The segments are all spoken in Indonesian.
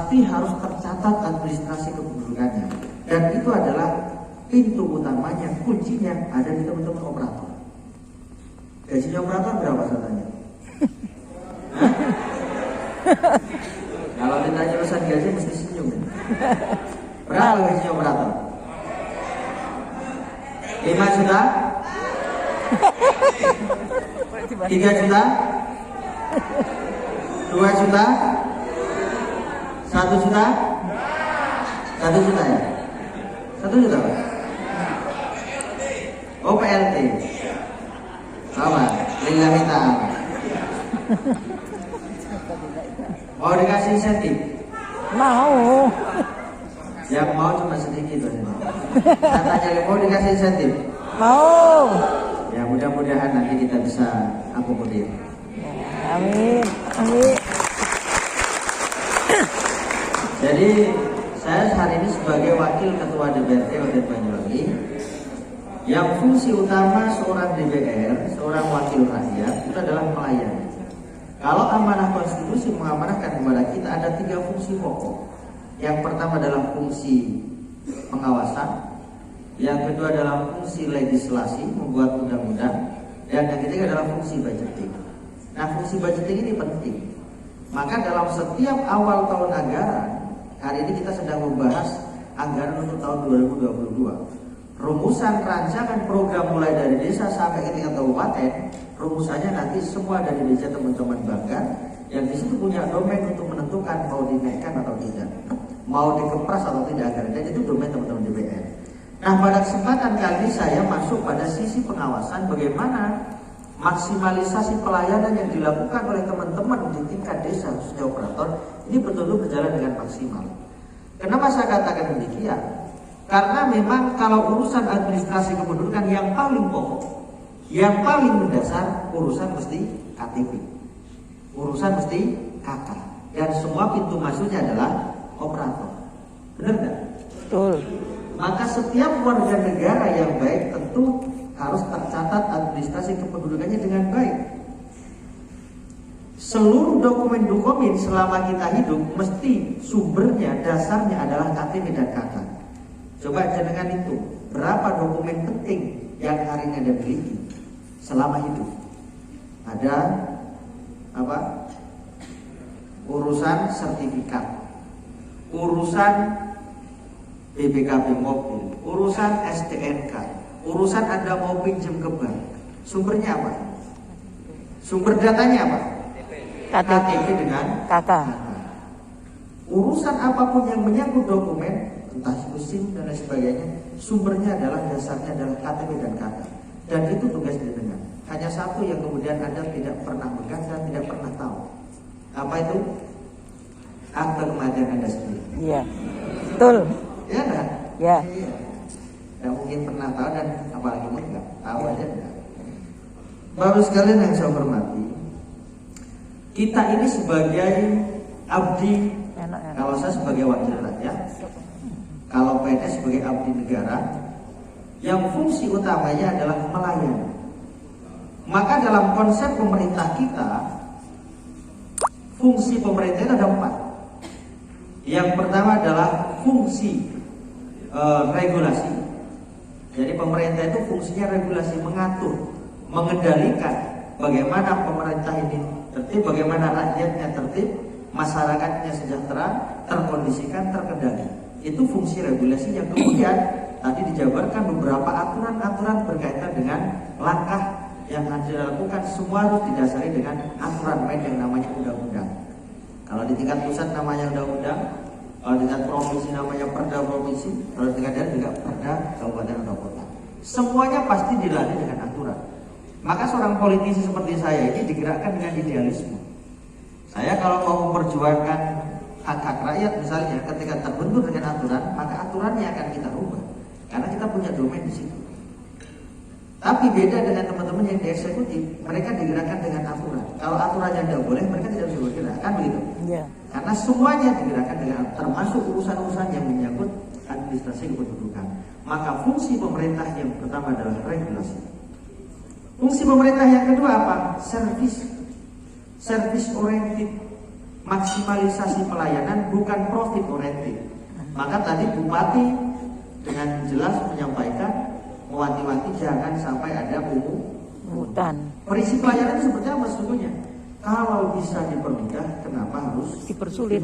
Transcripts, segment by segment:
pasti harus tercatat administrasi kependudukannya, dan itu adalah pintu utamanya, kuncinya ada di teman-teman operator. Gajinya operator berapa saya tanya? Kalau ditanya urusan gaji mesti senyum. Berapa gajinya operator? 5 juta? 3 juta? 2 juta? 1 juta? 1 juta ya? 1 juta Pak? Oh PLT. Apa? Lillahi ta'ala. Mau dikasih insentif? Mau. Yang mau cuma sedikit. Katanya mau dikasih insentif? Mau. Ya mudah-mudahan nanti kita bisa akomodir. Amin. Amin. Jadi saya hari ini sebagai wakil ketua DPRD Kabupaten Banyuwangi, yang fungsi utama seorang DPR, seorang wakil rakyat itu adalah melayani. Kalau amanah konstitusi mengamanahkan kepada kita ada 3 fungsi pokok. Yang pertama adalah fungsi pengawasan, yang kedua adalah fungsi legislasi, membuat undang-undang, dan yang ketiga adalah fungsi budgeting. Nah, fungsi budgeting ini penting. Maka dalam setiap awal tahun anggaran, hari ini kita sedang membahas anggaran untuk tahun 2022. Rumusan rancangan program mulai dari desa sampai ke tingkat kabupaten, rumusannya nanti semua dari meja teman-teman Banggar yang di situ punya domain untuk menentukan mau dinaikkan atau tidak, mau dikepras atau tidak anggaran, dan itu domain teman-teman DPR. Nah, pada kesempatan kali ini saya masuk pada sisi pengawasan bagaimana maksimalisasi pelayanan yang dilakukan oleh teman-teman di tingkat desa khususnya operator ini betul-betul berjalan dengan maksimal. Kenapa saya katakan demikian? Karena memang kalau urusan administrasi kependudukan yang paling pokok, yang paling mendasar, urusan mesti KTP, urusan mesti KK, dan semua pintu masuknya adalah operator. Benar nggak? Betul. Maka setiap warga negara yang baik tentu harus tercatat administrasi kependudukannya dengan baik. Seluruh dokumen-dokumen selama kita hidup mesti sumbernya, dasarnya adalah KTP dan KK. Coba jenengan itu berapa dokumen penting yang hari ini Anda miliki selama hidup? Ada apa? Urusan sertifikat, urusan BPKB mobil, urusan STNK, urusan Anda mau pinjam ke bank. Sumbernya apa? Sumber datanya apa? KTP dengan KK. Urusan apapun yang menyangkut dokumen, entah itu SIM dan lain sebagainya, sumbernya adalah, dasarnya adalah KTP dan KK. Dan itu tugas jenengan. Hanya satu yang kemudian Anda tidak pernah pegang dan tidak pernah tahu. Apa itu? Akte kematian Anda sendiri. Iya. Betul. Ya enggak? Ya. Iya. Yang mungkin pernah tahu dan apalagi enggak tahu aja enggak. Bapak sekalian yang saya hormati, kita ini sebagai abdi, kalau saya sebagai wakil rakyat, kalau PNS sebagai abdi negara, yang fungsi utamanya adalah melayani. Maka dalam konsep pemerintah kita, fungsi pemerintah ada 4. Yang pertama adalah fungsi regulasi. Jadi pemerintah itu fungsinya regulasi, mengatur, mengendalikan bagaimana pemerintah ini tertib, bagaimana rakyatnya tertib, masyarakatnya sejahtera, terkondisikan, terkendali. Itu fungsi regulasi yang kemudian tadi dijabarkan beberapa aturan-aturan berkaitan dengan langkah yang harus dilakukan. Semua harus didasari dengan aturan main yang namanya undang-undang. Kalau di tingkat pusat namanya undang-undang, kalau di tingkat provinsi namanya perda provinsi, kalau di tingkat daerah juga perda kabupaten atau kota. Semuanya pasti dilalui dengan aturan. Maka seorang politisi seperti saya ini digerakkan dengan idealisme. Saya kalau mau memperjuangkan hak-hak rakyat misalnya, ketika terbentur dengan aturan, maka aturannya akan kita rubah, karena kita punya domain di situ. Tapi beda dengan teman-teman yang di eksekutif, mereka digerakkan dengan aturan. Kalau aturannya tidak boleh, mereka tidak bisa bergerak, kan begitu? Iya. Karena semuanya digerakkan dengan, termasuk urusan-urusan yang menyangkut administrasi kependudukan. Maka fungsi pemerintah yang pertama adalah regulasi. Fungsi pemerintah yang kedua apa? Service oriented. maksimalisasi pelayanan, bukan profit oriented. Maka tadi Bupati dengan jelas menyampaikan, mewanti-wanti jangan sampai ada Hutan. prinsip pelayanan itu seperti apa sesungguhnya? Kalau bisa dipermudah, kenapa harus Dipersulit.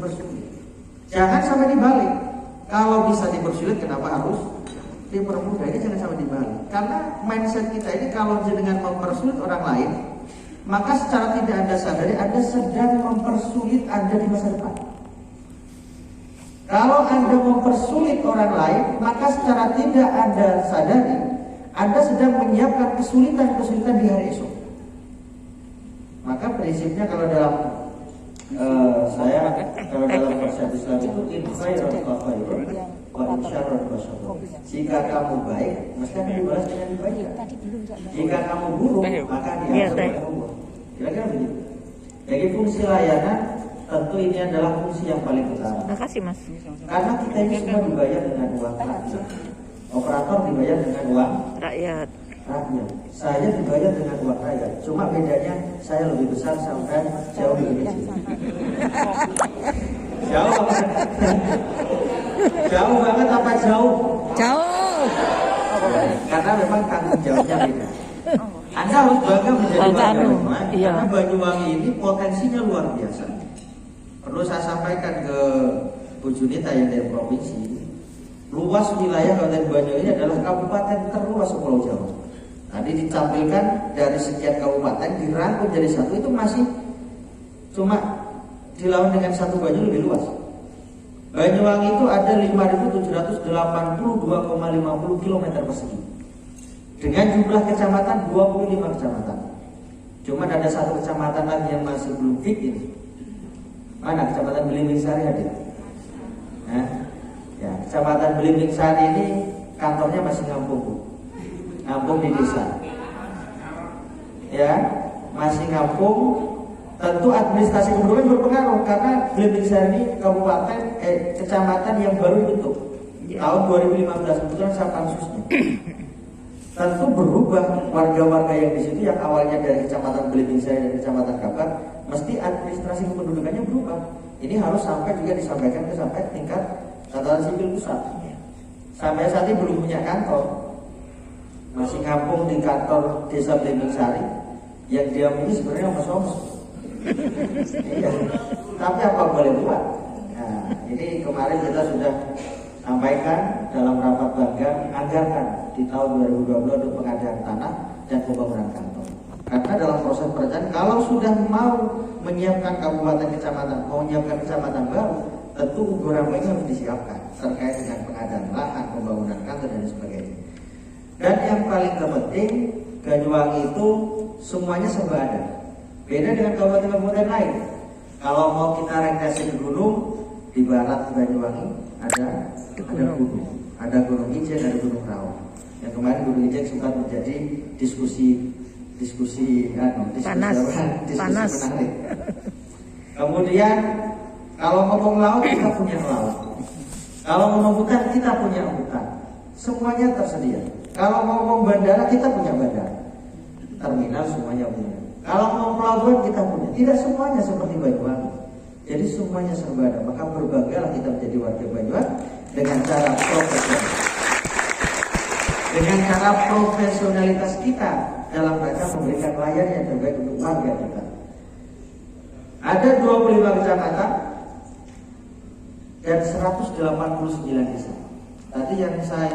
Jangan sampai dibalik. Kalau bisa dipersulit, kenapa harus dipermudah? Ini jangan sampai dibalik. Karena mindset kita ini kalau dengan mempersulit orang lain, maka secara tidak Anda sadari, Anda sedang mempersulit Anda di masa depan. Kalau Anda mempersulit orang lain, maka secara tidak Anda sadari, Anda sedang menyiapkan kesulitan-kesulitan di hari esok. Maka prinsipnya kalau dalam kalau dalam konsep Islam itu in khairun fa khairun wa in syarrun fa syarrun. Jika kamu baik, mesti akan dibalas dengan baik. Jika kamu buruk, maka dia akan buruk. Kira-kira begitu. Jadi fungsi layanan tentu ini adalah fungsi yang paling utama. Terima kasih, Mas. Karena kita ini semua dibayar dengan uang rakyat. Operator dibayar dengan uang Rakyat. rakyat. Saya dibayar dengan uang rakyat. Cuma bedanya saya lebih besar sampai jauh lebih kecil. Jauh banget. Jauh banget apa jauh? Jauh. Karena memang tanggung jawabnya beda. Anda harus bangga menjadi warga Banyuwangi. Iya. Karena Banyuwangi ini potensinya luar biasa. Perlu saya sampaikan ke Bu Junita yang dari provinsi. Luas wilayah Kabupaten Banyuwangi ini adalah kabupaten terluas Pulau Jawa. Tadi ditampilkan dari sekian kabupaten dirangkum jadi satu, itu masih cuma dilawan dengan satu Banyuwangi lebih luas. Banyuwangi itu ada 5.782,50 km persegi dengan jumlah kecamatan 25 kecamatan. Cuma ada satu kecamatan lagi yang masih belum fit ini. Mana kecamatan Belimbing Sari hadir? Nah, ya, kecamatan Belimbing Sari ini kantornya masih ngampung di desa. Ya, masih ngampung. Tentu administrasi kependudukan berpengaruh karena Belimbing Sari ini kecamatan yang baru dibentuk tahun 2015, kebetulan saya pansusnya. Tentu berubah warga-warga yang di situ yang awalnya dari kecamatan Belimbing Sari dan kecamatan Kabar, mesti administrasi kependudukannya berubah. Ini harus sampai juga disampaikan ke sampai tingkat tataran sipil pusat. Sampai saat ini belum punya kantor, masih ngampung di kantor desa Belimbing Sari. Yang dia punya sebenarnya omos-omos. Iya. Tapi apa boleh buat? Nah, ini kemarin kita sudah sampaikan dalam rapat bangga anggarkan di tahun 2020 untuk pengadaan tanah dan pembangunan kantor. Karena dalam proses perencanaan, kalau sudah mau menyiapkan kabupaten kecamatan, mau menyiapkan kecamatan baru, tentu beberapa ini harus disiapkan terkait dengan pengadaan lahan, pembangunan kantor dan sebagainya. Dan yang paling terpenting, Banyuwangi itu semuanya serba ada. Beda dengan kabupaten-kabupaten lain. Kalau mau kita rekreasi ke gunung, di barat Banyuwangi ada gunung, ada Gunung Ijen, ada Gunung Raung. Yang kemarin Gunung Ijen sempat menjadi diskusi panas. menarik. Kemudian kalau ngomong laut kita punya laut. Kalau ngomong hutan kita punya hutan. Semuanya tersedia. Kalau ngomong bandara kita punya bandara. Terminal semuanya punya. Kalau ngomong pelabuhan kita punya. Tidak semuanya seperti Banyuwangi. Jadi semuanya serba ada. Maka berbanggalah kita menjadi warga Banyuwangi dengan cara profesional. Dengan cara profesionalitas kita dalam rangka memberikan layanan yang terbaik untuk warga kita. Ada 25 kecamatan dan 189 desa. Tadi yang saya